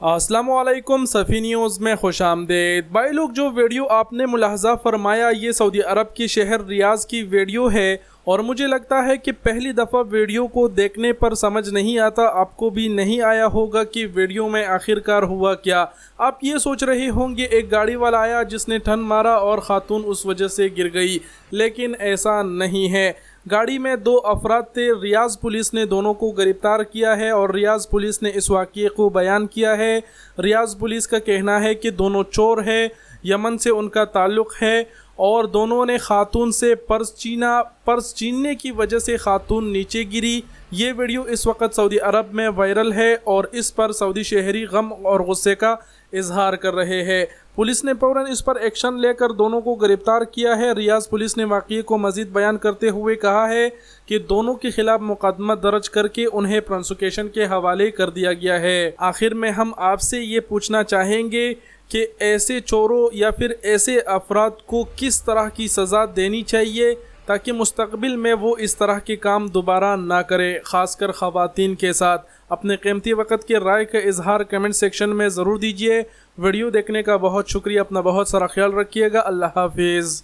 السلام علیکم، صفی نیوز میں خوش آمدید۔ بھائی لوگ، جو ویڈیو آپ نے ملاحظہ فرمایا یہ سعودی عرب کی شہر ریاض کی ویڈیو ہے، اور مجھے لگتا ہے کہ پہلی دفعہ ویڈیو کو دیکھنے پر سمجھ نہیں آتا، آپ کو بھی نہیں آیا ہوگا کہ ویڈیو میں آخرکار ہوا کیا۔ آپ یہ سوچ رہے ہوں گے ایک گاڑی والا آیا جس نے ٹھن مارا اور خاتون اس وجہ سے گر گئی، لیکن ایسا نہیں ہے۔ گاڑی میں 2 افراد تھے، ریاض پولیس نے دونوں کو گرفتار کیا ہے اور ریاض پولیس نے اس واقعے کو بیان کیا ہے۔ ریاض پولیس کا کہنا ہے کہ دونوں چور ہیں، یمن سے ان کا تعلق ہے اور دونوں نے خاتون سے پرس چھیننے کی وجہ سے خاتون نیچے گری۔ یہ ویڈیو اس وقت سعودی عرب میں وائرل ہے اور اس پر سعودی شہری غم اور غصے کا اظہار کر رہے ہیں۔ پولیس نے فوراً اس پر ایکشن لے کر دونوں کو گرفتار کیا ہے۔ ریاض پولیس نے واقعے کو مزید بیان کرتے ہوئے کہا ہے کہ دونوں کے خلاف مقدمہ درج کر کے انہیں پراسیکیوشن کے حوالے کر دیا گیا ہے۔ آخر میں ہم آپ سے یہ پوچھنا چاہیں گے کہ ایسے چوروں یا پھر ایسے افراد کو کس طرح کی سزا دینی چاہیے تاکہ مستقبل میں وہ اس طرح کے کام دوبارہ نہ کرے، خاص کر خواتین کے ساتھ۔ اپنے قیمتی وقت کے رائے کا اظہار کمنٹ سیکشن میں ضرور دیجیے۔ ویڈیو دیکھنے کا بہت شکریہ، اپنا بہت سارا خیال رکھیے گا۔ اللہ حافظ۔